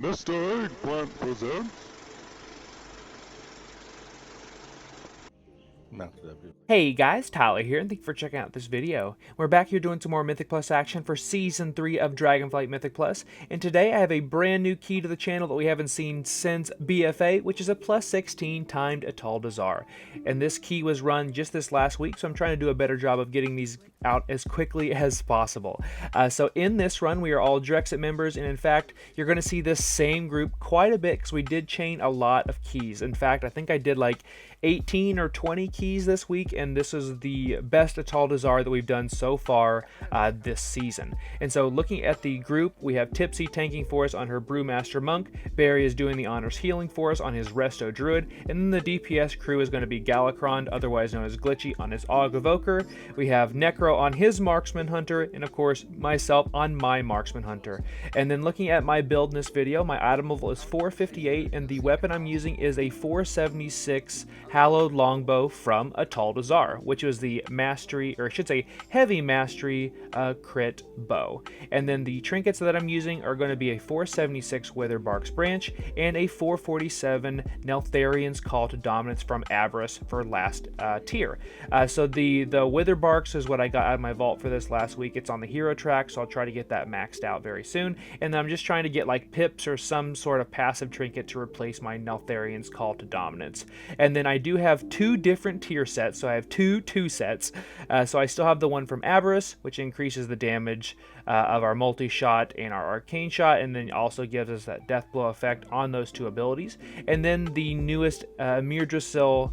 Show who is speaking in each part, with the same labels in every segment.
Speaker 1: Mr. Eggplant presents.
Speaker 2: Hey guys, Tyler here, and thank you for checking out this video. We're back here doing some more Mythic Plus action for Season 3 of Dragonflight Mythic Plus, and today I have a brand new key to the channel that we haven't seen since BFA, which is a +16 timed Atal'Dazar. And this key was run just this last week, so I'm trying to do a better job of getting these out as quickly as possible. So in this run, we are all Drexit members, and in fact, you're going to see this same group quite a bit because we did chain a lot of keys. In fact, I think I did like 18 or 20 keys this week, and this is the best Atal'Dazar that we've done so far this season. And so looking at the group, we have Tipsy tanking for us on her Brewmaster Monk, Barry is doing the honors healing for us on his Resto Druid, and then the DPS crew is going to be Galakron, otherwise known as Glitchy, on his Og Evoker. We have Necro on his Marksman Hunter, and of course myself on my Marksman Hunter. And then looking at my build in this video, my item level is 458, and the weapon I'm using is a 476 Hallowed Longbow from Atal'Dazar, which was the mastery, or I should say heavy mastery crit bow. And then the trinkets that I'm using are going to be a 476 Witherbark's Branch and a 447 Neltharian's Call to Dominance from Avarice for last tier. So the Witherbarks is what I got out of my vault for this last week. It's on the hero track, so I'll try to get that maxed out very soon. And then I'm just trying to get like pips or some sort of passive trinket to replace my Neltharian's Call to Dominance. And then I do have two different tier sets, so I have two sets. So I still have the one from Avarice, which increases the damage of our multi-shot and our arcane shot, and then also gives us that death blow effect on those two abilities. And then the newest Mirdrasil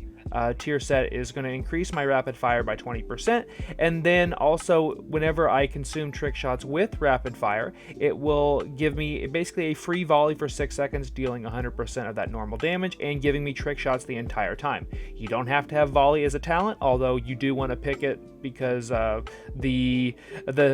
Speaker 2: tier set is going to increase my rapid fire by 20%, and then also whenever I consume trick shots with rapid fire, it will give me basically a free volley for 6 seconds, dealing 100% of that normal damage and giving me trick shots the entire time. You don't have to have volley as a talent, although you do want to pick it because of the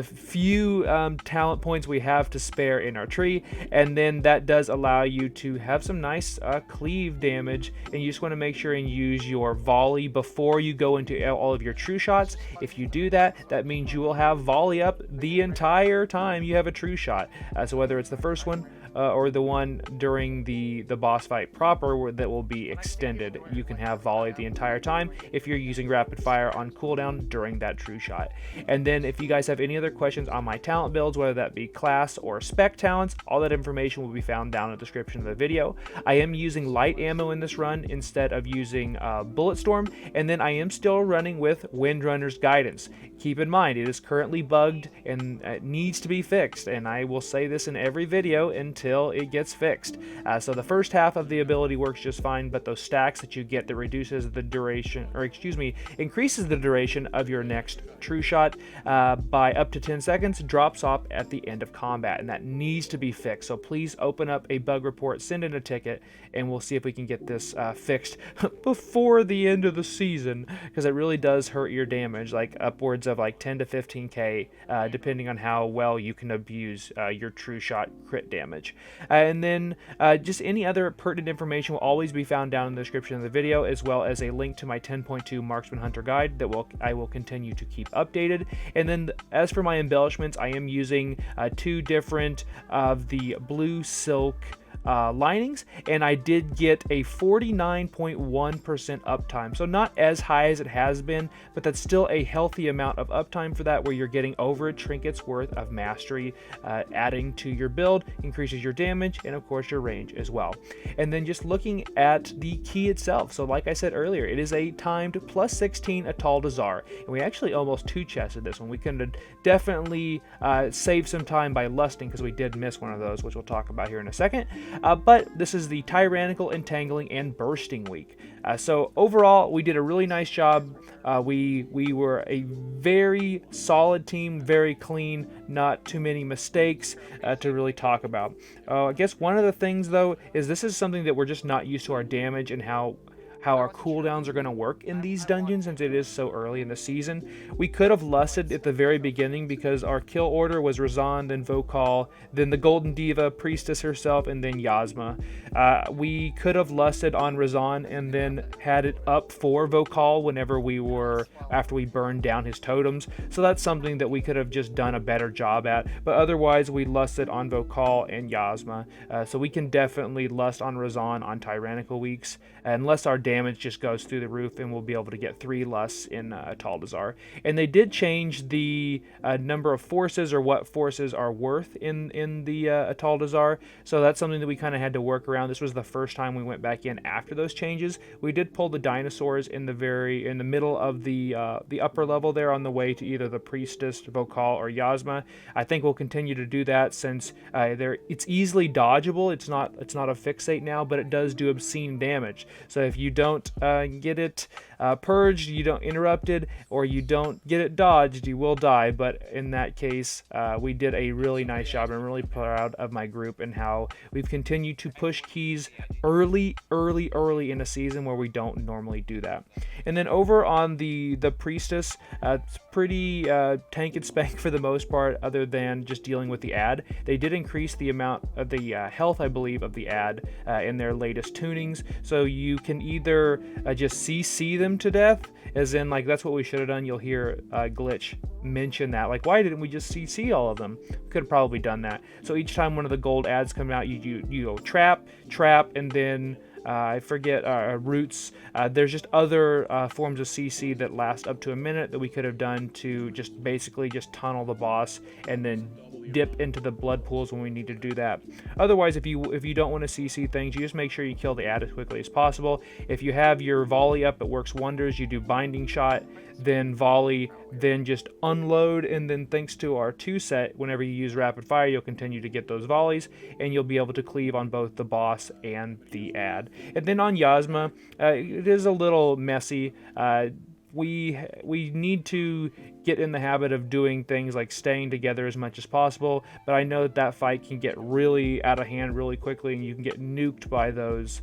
Speaker 2: few talent points we have to spare in our tree, and then that does allow you to have some nice cleave damage, and you just want to make sure and use your volley before you go into all of your true shots. If you do that, that means you will have volley up the entire time you have a true shot. So whether it's the first one or the one during the boss fight proper that will be extended, you can have volley the entire time if you're using rapid fire on cooldown during that true shot. And then if you guys have any other questions on my talent builds, whether that be class or spec talents, all that information will be found down in the description of the video. I am using light ammo in this run instead of using Bulletstorm, and then I am still running with Windrunner's Guidance. Keep in mind, it is currently bugged and it needs to be fixed, and I will say this in every video until it gets fixed. So the first half of the ability works just fine, but those stacks that you get that reduces the duration, or excuse me, increases the duration of your next true shot by up to 10 seconds drops off at the end of combat, and that needs to be fixed. So please open up a bug report, send in a ticket, and we'll see if we can get this fixed before the end of the season, because it really does hurt your damage, like upwards of like 10 to 15k, depending on how well you can abuse your true shot crit damage. And then just any other pertinent information will always be found down in the description of the video, as well as a link to my 10.2 Marksman Hunter guide that I will continue to keep updated. And then as for my embellishments, I am using two different of the blue silk linings, and I did get a 49.1% uptime, so not as high as it has been, but that's still a healthy amount of uptime for that, where you're getting over a trinket's worth of mastery, adding to your build, increases your damage, and of course your range as well. And then just looking at the key itself, so like I said earlier, it is a timed +16 Atal'Dazar, and we actually almost two-chested this one. We could have definitely saved some time by lusting, because we did miss one of those, which we'll talk about here in a second. But this is the Tyrannical, Entangling, and Bursting week. So overall, we did a really nice job. We were a very solid team, very clean, not too many mistakes to really talk about. I guess one of the things, though, is this is something that we're just not used to, our damage and how how our cooldowns are going to work in these dungeons since it is so early in the season. We could have lusted at the very beginning because our kill order was Razan, then Vokal, then the Golden Diva, Priestess herself, and then Yazma. We could have lusted on Razan and then had it up for Vokal after we burned down his totems. So that's something that we could have just done a better job at. But otherwise, we lusted on Vokal and Yazma. So we can definitely lust on Razan on Tyrannical weeks, unless our damage just goes through the roof, and we'll be able to get 3 lusts in Atal'Dazar. And they did change the number of forces, or what forces are worth in the Atal'Dazar. So that's something that we kind of had to work around. This was the first time we went back in after those changes. We did pull the dinosaurs in the middle of the upper level there on the way to either the Priestess, Vokal, or Yazma. I think we'll continue to do that since it's easily dodgeable. It's not a fixate now, but it does do obscene damage. So if you don't get it purged, you don't interrupted, or you don't get it dodged, you will die. But in that case, we did a really nice job. I'm really proud of my group and how we've continued to push keys early in a season where we don't normally do that. And then over on the Priestess, it's pretty tank and spank for the most part, other than just dealing with the ad. They did increase the amount of the health, I believe, of the ad in their latest tunings, so you can either just CC them to death, as in, like, that's what we should have done. You'll hear Glitch mention that, like, why didn't we just CC all of them? Could have probably done that. So each time one of the gold ads come out, you go trap, and then I forget roots. There's just other forms of CC that last up to a minute that we could have done to just basically just tunnel the boss and then dip into the blood pools when we need to do that. Otherwise, if you don't want to CC things, you just make sure you kill the ad as quickly as possible. If you have your volley up, it works wonders. You do binding shot, then volley, then just unload, and then thanks to our 2 set, whenever you use rapid fire, you'll continue to get those volleys, and you'll be able to cleave on both the boss and the ad. And then on Yazma, it is a little messy. We need to get in the habit of doing things like staying together as much as possible, but I know that fight can get really out of hand really quickly, and you can get nuked by those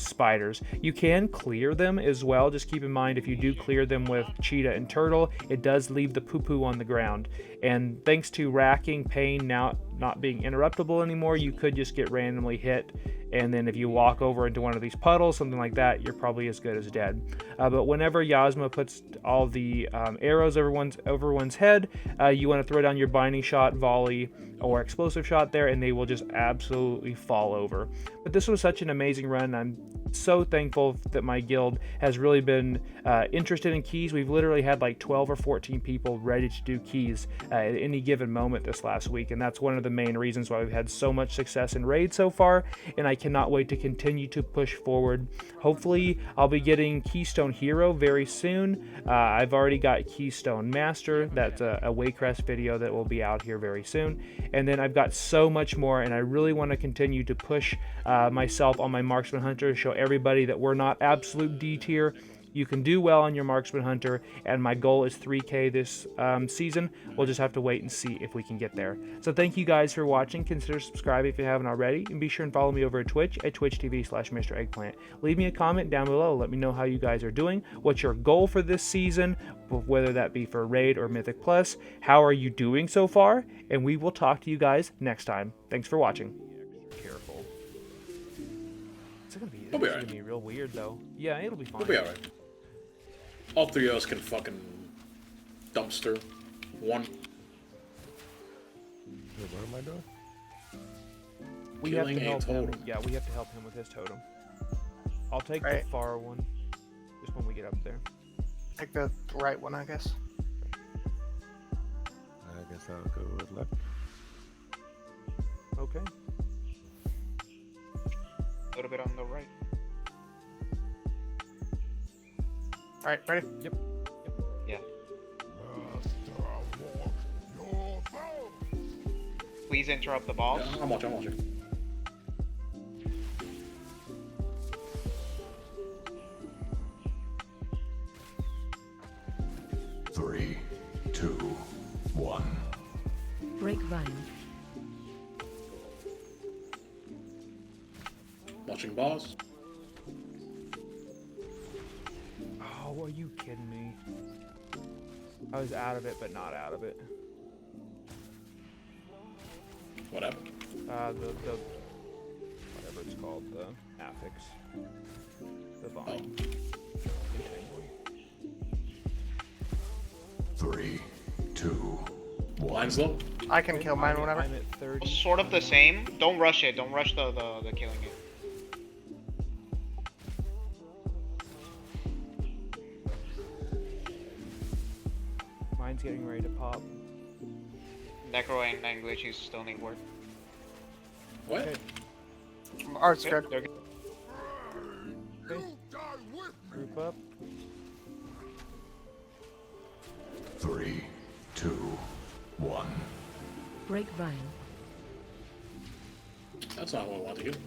Speaker 2: spiders. You can clear them as well. Just keep in mind, if you do clear them with cheetah and turtle, it does leave the poo-poo on the ground. And thanks to racking pain now not being interruptible anymore, you could just get randomly hit, and then if you walk over into one of these puddles, something like that, you're probably as good as dead. But whenever Yazma puts all the arrows over one's head, you want to throw down your binding shot, volley, or explosive shot there, and they will just absolutely fall over. But this was such an amazing run. I'm so thankful that my guild has really been interested in keys. We've literally had like 12 or 14 people ready to do keys at any given moment this last week, and that's one of the main reasons why we've had so much success in raids so far, and I cannot wait to continue to push forward. Hopefully I'll be getting Keystone Hero very soon. I've already got Keystone Master. That's a Waycrest video that will be out here very soon, and then I've got so much more, and I really want to continue to push myself on my Marksman Hunter, show everybody that we're not absolute D tier. You can do well on your Marksman Hunter, and my goal is 3K this season. We'll just have to wait and see if we can get there. So thank you guys for watching. Consider subscribing if you haven't already, and be sure and follow me over at Twitch at twitch.tv/Mr. Eggplant. Leave me a comment down below. Let me know how you guys are doing. What's your goal for this season, whether that be for Raid or Mythic Plus? How are you doing so far? And we will talk to you guys next time. Thanks for watching. Careful. It's gonna be real weird though. Yeah, it'll be fine.
Speaker 3: We'll be alright. All 3 of us can fucking dumpster one.
Speaker 1: What am I doing?
Speaker 2: We have to help him. Yeah, we have to help him with his totem. I'll take the far one, just when we get up there.
Speaker 4: Take the right one, I guess.
Speaker 1: I guess I'll go with left.
Speaker 2: Okay.
Speaker 4: A little bit on the right. Alright, ready?
Speaker 2: Yep.
Speaker 4: Yeah. Please interrupt the boss.
Speaker 3: Yeah, I'm watching.
Speaker 5: 3, 2, 1.
Speaker 6: Grapevine.
Speaker 3: Watching boss.
Speaker 2: Oh, are you kidding me? I was out of it, but not out of it.
Speaker 3: What happened?
Speaker 2: The whatever it's called, the affix, the vine. Entangling.
Speaker 5: 3, 2, 1.
Speaker 3: Line's low.
Speaker 4: I can kill mine whenever.
Speaker 2: I'm at 30.
Speaker 4: Sort of the same. Don't rush it. Don't rush the killing it.
Speaker 2: Mine's getting ready to pop.
Speaker 4: Necro and English still need work.
Speaker 3: What?
Speaker 2: Okay.
Speaker 4: Art's good. They're good.
Speaker 2: Okay. Group up.
Speaker 5: 3, 2, 1.
Speaker 6: Break vine.
Speaker 3: That's not what I want to do.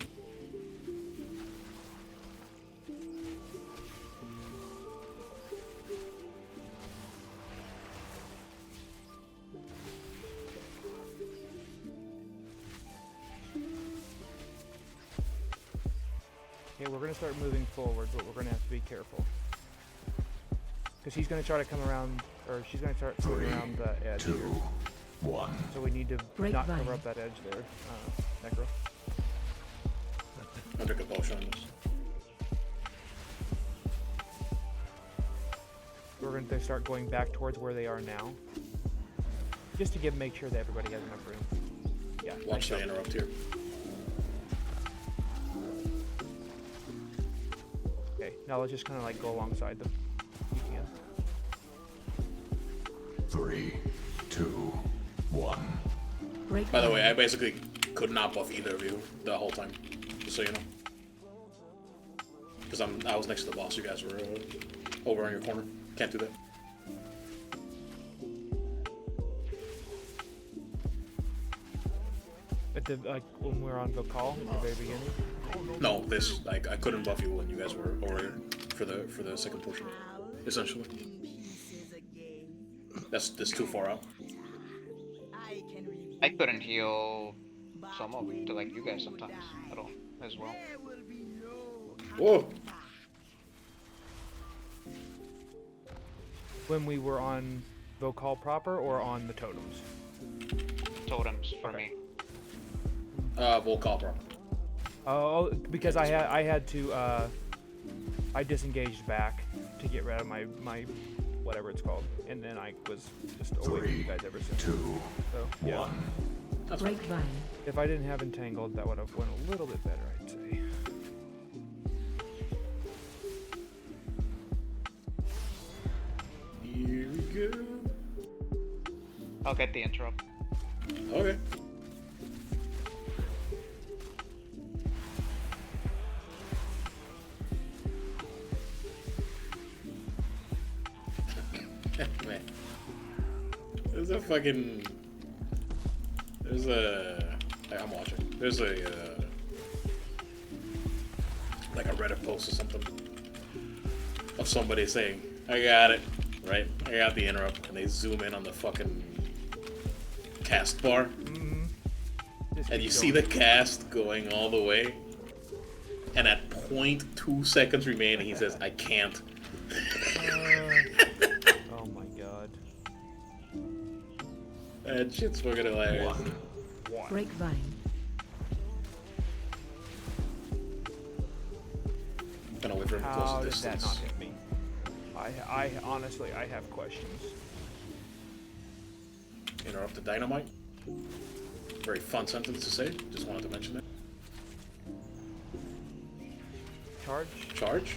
Speaker 2: Okay, we're gonna start moving forward, but we're gonna have to be careful. Because he's gonna try to come around, or she's gonna start coming
Speaker 5: 3,
Speaker 2: around the edge
Speaker 5: 2,
Speaker 2: here.
Speaker 5: 1.
Speaker 2: So we need to
Speaker 6: Break
Speaker 2: not
Speaker 6: vine.
Speaker 2: cover up that edge there, Necro.
Speaker 3: I'll take a potion on this.
Speaker 2: We're going to start going back towards where they are now, just to make sure that everybody has enough room. Yeah.
Speaker 3: Watch the interrupt here.
Speaker 2: Okay. Now let's just kind of like go alongside them. You can.
Speaker 5: 3, 2, 1.
Speaker 6: Break
Speaker 3: By the
Speaker 6: vine.
Speaker 3: way, I basically could not buff either of you the whole time, just so you know. Because I was next to the boss. You guys were over on your corner. Can't do that.
Speaker 2: At the when we were on Vocal at the very beginning.
Speaker 3: No, this like I couldn't buff you when you guys were over for the second portion. Essentially, that's too far out.
Speaker 4: I couldn't heal some of it to like you guys sometimes at all as well.
Speaker 3: Whoa!
Speaker 2: When we were on Vocal proper or on the totems.
Speaker 4: Totems for me.
Speaker 3: Volcal proper.
Speaker 2: Oh, because I had to I disengaged back to get rid of my whatever it's called, and then I was just away from you guys ever since.
Speaker 5: 2,
Speaker 2: So yeah,
Speaker 5: 1.
Speaker 3: That's
Speaker 6: Break
Speaker 3: fine.
Speaker 6: vine.
Speaker 2: if I didn't have entangled, that would have went a little bit better, I'd say.
Speaker 3: Here we go.
Speaker 4: I'll get the interrupt.
Speaker 3: Okay. Man. There's a fucking... There's a... I'm watching. There's a... like a Reddit post or something. Of somebody saying, I got it. Right? I got the interrupt. And they zoom in on the fucking... cast bar.
Speaker 2: Just
Speaker 3: And
Speaker 2: keep
Speaker 3: you see
Speaker 2: going.
Speaker 3: the cast going all the way. And at 0.2 seconds remaining, he says, I can't.
Speaker 2: Oh my god.
Speaker 3: That shit's fucking hilarious.
Speaker 5: 1.
Speaker 6: Break vine.
Speaker 3: Gonna wait for him to close
Speaker 2: How
Speaker 3: the
Speaker 2: did that
Speaker 3: distance.
Speaker 2: not hit me? I honestly, I have questions.
Speaker 3: Interrupt the dynamite. Very fun sentence to say. Just wanted to mention that.
Speaker 2: Charge?
Speaker 3: Charge.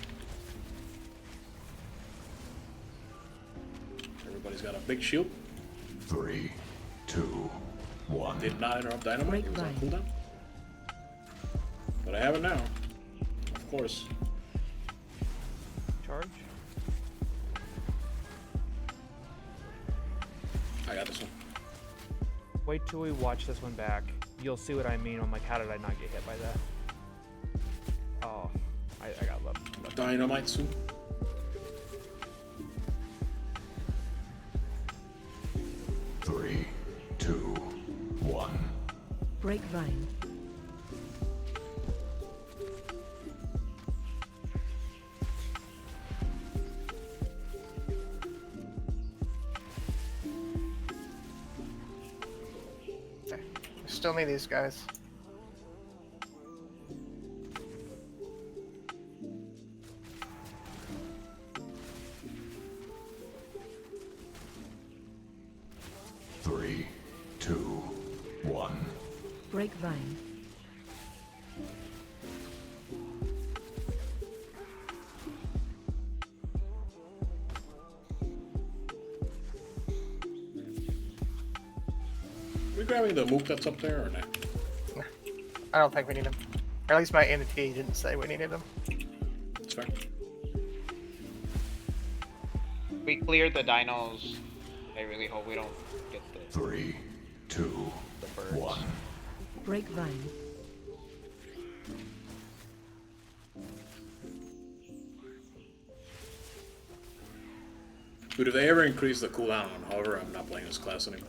Speaker 3: Everybody's got a big shield.
Speaker 5: 3, 2, 1.
Speaker 3: Did not interrupt dynamite. It was on
Speaker 6: Break
Speaker 3: cooldown. But I have it now. Of course.
Speaker 2: Charge?
Speaker 3: I got this one.
Speaker 2: Wait till we watch this one back. You'll see what I mean. I'm like, how did I not get hit by that? Oh, I got left.
Speaker 3: Dynamite soon.
Speaker 5: Three, 2, 1.
Speaker 6: Break vine.
Speaker 7: still need these guys.
Speaker 5: Three, two, one.
Speaker 6: Break vine.
Speaker 3: We grabbing the mook that's up there or not?
Speaker 7: I don't think we need them. Or at least my entity didn't say we needed them.
Speaker 3: That's fair.
Speaker 4: We cleared the dinos. I really hope we don't get the
Speaker 5: 3, 2,
Speaker 4: birds.
Speaker 5: 1.
Speaker 6: Break vine.
Speaker 3: Dude, if they ever increase the cooldown on hover, I'm not playing this class anymore.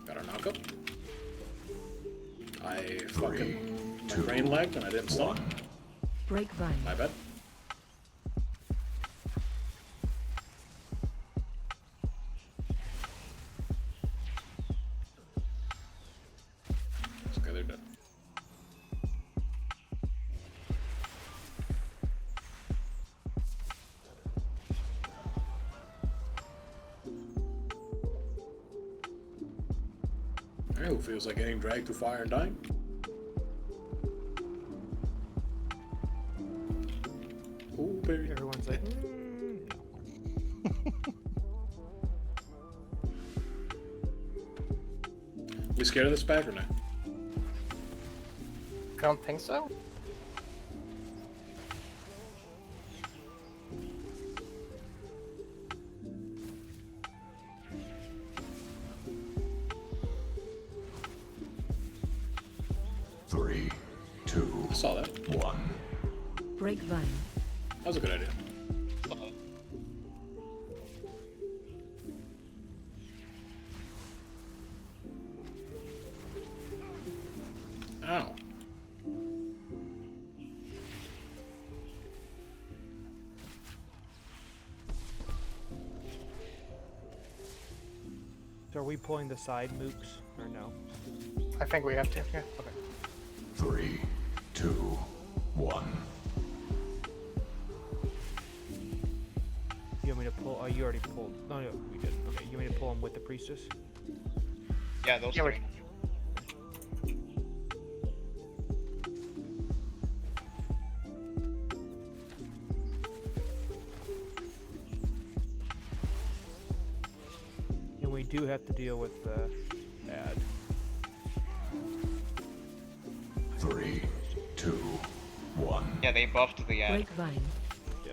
Speaker 3: Got our knockup. I fucking... my brain lagged and I didn't stop.
Speaker 6: Break vine.
Speaker 3: My bad. It's okay, they're dead. Hey, who feels like getting dragged to fire and dying? Ooh, baby.
Speaker 2: Everyone's like,
Speaker 3: We scared of this bag or not?
Speaker 7: I don't think so.
Speaker 5: Three, two,
Speaker 3: I saw that.
Speaker 5: 1.
Speaker 6: Break vine.
Speaker 3: That was a good idea. Ow.
Speaker 2: so are we pulling the side mooks or no?
Speaker 7: I think we have to. Yeah.
Speaker 5: 3, 2, 1.
Speaker 2: You want me to pull? Oh, you already pulled. No, no, we did. Okay, you want me to pull them with the priestess?
Speaker 4: Yeah, those
Speaker 7: Yeah,
Speaker 4: three.
Speaker 2: And we do have to deal with the ad.
Speaker 5: 3, 2, 1.
Speaker 4: Yeah, they buffed the ad.
Speaker 6: Break vine.
Speaker 2: Yeah.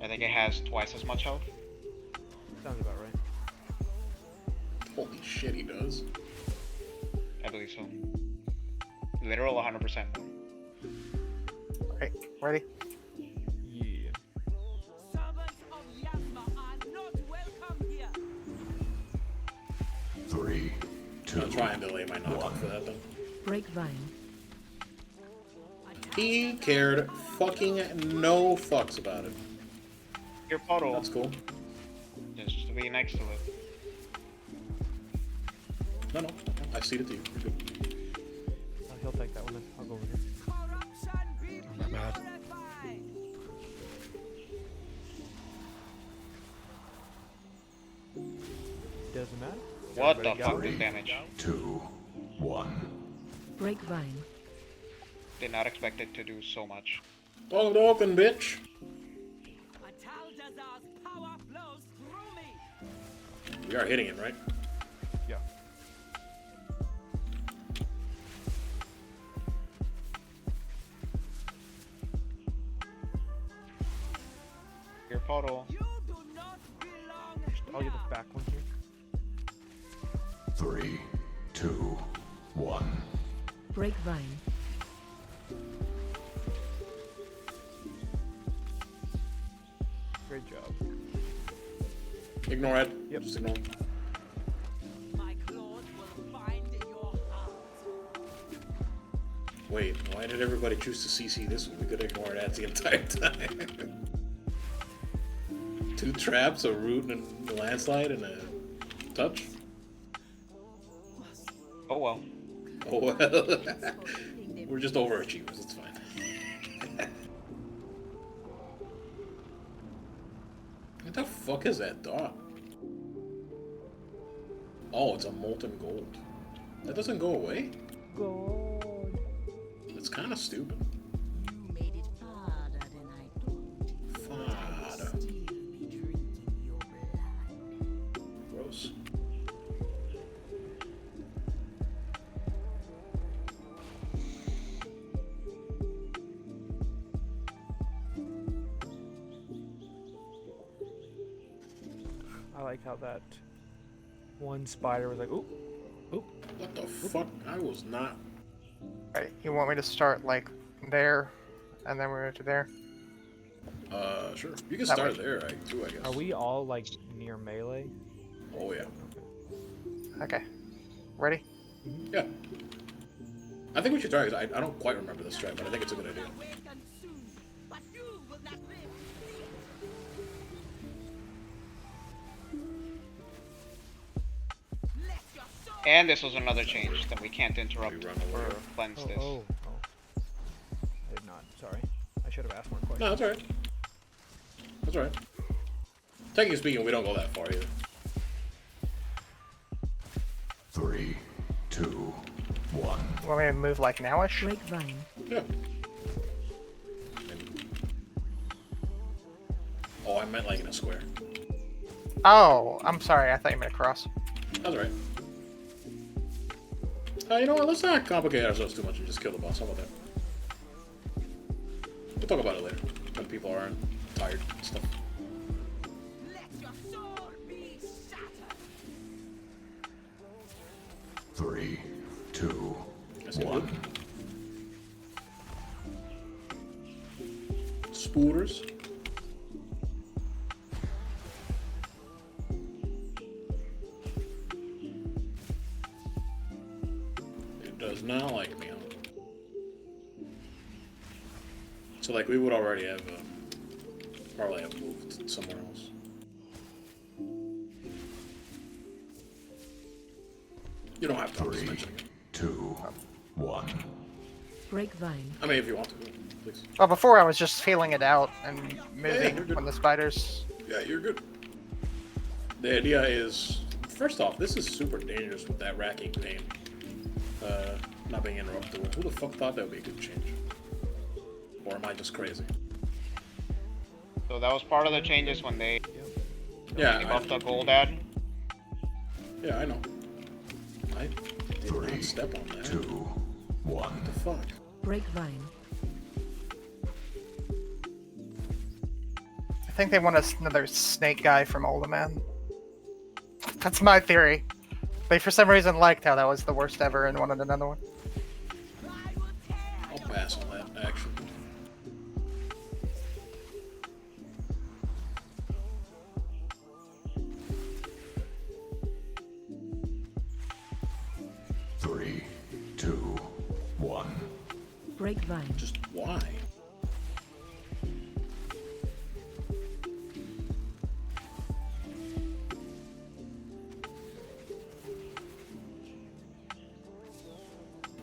Speaker 4: I think it has twice as much health.
Speaker 2: Sounds about right.
Speaker 3: Holy shit, he does.
Speaker 4: I believe so. Literal 100% more.
Speaker 7: Okay, ready?
Speaker 2: Yeah.
Speaker 8: Servants of Yazma are not welcome here.
Speaker 5: 3, 2,
Speaker 3: I'll try and delay my knockup for that then.
Speaker 6: Break vine.
Speaker 3: He cared fucking no fucks about it.
Speaker 4: Your portal.
Speaker 3: That's cool.
Speaker 4: Just to be next to it.
Speaker 3: No, no. I see it to you. You're good.
Speaker 2: He'll take that one then. I'll go over here.
Speaker 8: Corruption be
Speaker 1: Not bad.
Speaker 8: glorified.
Speaker 2: Doesn't matter.
Speaker 4: What the
Speaker 2: Everybody got
Speaker 4: fuck
Speaker 2: it?
Speaker 4: is damage?
Speaker 5: 2, 1.
Speaker 6: Break vine.
Speaker 4: Did not expect it to do so much.
Speaker 3: Oh, open, bitch.
Speaker 8: Atal'Dazar's power flows through me.
Speaker 3: We are hitting it, right?
Speaker 2: Yeah.
Speaker 4: Your portal.
Speaker 8: You do not belong
Speaker 2: I'll get
Speaker 8: here.
Speaker 2: the back one here.
Speaker 5: 3, 2, 1.
Speaker 6: Break vine.
Speaker 2: Great job.
Speaker 3: Ignore it.
Speaker 2: Yep.
Speaker 3: Just ignore it.
Speaker 8: My claws will find your
Speaker 3: Wait, why did everybody choose to CC this one? We could ignore that the entire time. 2 traps, a root, and a landslide, and a touch?
Speaker 4: Oh well.
Speaker 3: Oh well. We're just overachievers, it's fine. What the fuck is that dot? Oh, it's a molten gold. That doesn't go away?
Speaker 2: Gold.
Speaker 3: It's kind of stupid.
Speaker 8: You made it farther than I thought.
Speaker 3: Fada.
Speaker 8: Still be drinking your blood.
Speaker 3: Gross.
Speaker 2: I like how that one spider was like, oop, oop.
Speaker 3: What the fuck? I was not.
Speaker 7: Right, you want me to start like there, and then we're into there?
Speaker 3: Sure. You can
Speaker 7: That
Speaker 3: start
Speaker 7: way.
Speaker 3: there, I guess.
Speaker 2: Are we all like near melee?
Speaker 3: Oh, yeah.
Speaker 7: Okay. Ready?
Speaker 3: Yeah. I think we should try, because I don't quite remember this strat, but I think it's a good idea.
Speaker 8: Awaken soon, but you will not live. Let your soul
Speaker 4: And this was another change that we can't interrupt
Speaker 3: We run away.
Speaker 4: or cleanse this.
Speaker 2: Oh. I did not. Sorry. I should have asked more questions.
Speaker 3: No, that's alright. That's alright. Technically speaking, we don't go that far either.
Speaker 5: 3, 2, 1.
Speaker 7: You want me to move like nowish?
Speaker 6: Grapevine.
Speaker 3: Yeah. Oh, I meant like in a square.
Speaker 7: Oh, I'm sorry. I thought you meant across.
Speaker 3: That's alright. You know what? Let's not complicate ourselves too much and just kill the boss. How about that? We'll talk about it later when people aren't tired and stuff.
Speaker 8: let your soul be shattered.
Speaker 5: 3, 2,
Speaker 3: That's good.
Speaker 5: 1.
Speaker 3: Spooters. It does not like me. So like we would already have probably have moved somewhere else. You don't have to. I'm just
Speaker 5: 3,
Speaker 3: mentioning it.
Speaker 5: 2, 1.
Speaker 6: Grapevine.
Speaker 3: I mean, if you want to, please.
Speaker 7: Well, before I was just feeling it out and
Speaker 3: Yeah,
Speaker 7: moving
Speaker 3: you're good.
Speaker 7: when the spiders.
Speaker 3: Yeah, you're good. The idea is, first off, this is super dangerous with that racking pain. Not being interrupted. Who the fuck thought that would be a good change? Or am I just crazy?
Speaker 4: So that was part of the changes when they
Speaker 3: Yeah,
Speaker 4: buffed the gold ad.
Speaker 3: yeah, I know. I did
Speaker 5: 3,
Speaker 3: not step on that.
Speaker 5: 2, 1.
Speaker 3: What the fuck?
Speaker 6: Grapevine.
Speaker 7: I think they want another snake guy from Uldaman. That's my theory. They for some reason liked how that was the worst ever and wanted another one.
Speaker 8: I will tear
Speaker 3: I'll pass on that, actually.
Speaker 5: Three, 2, 1.
Speaker 6: Grapevine.
Speaker 3: Just why?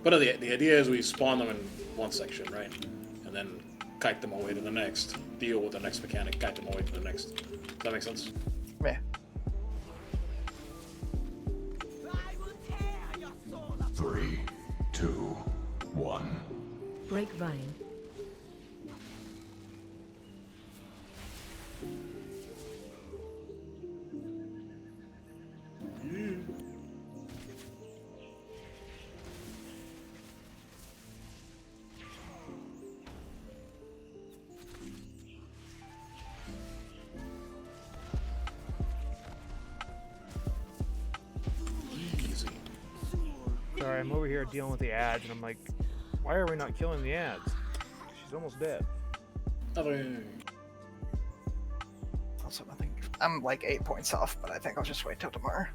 Speaker 3: But the idea is we spawn them in one section, right? And then kite them away to the next. Deal with the next mechanic, kite them away to the next. Does that make sense?
Speaker 7: Yeah.
Speaker 8: I will tear your soul apart.
Speaker 5: 3, 2, 1.
Speaker 6: Grapevine.
Speaker 3: Easy.
Speaker 2: Sorry, I'm over here dealing with the ads, and I'm like, why are we not killing the ads? She's almost dead.
Speaker 3: Nothing.
Speaker 7: Also, I think I'm like 8 points off, but I think I'll just wait till tomorrow.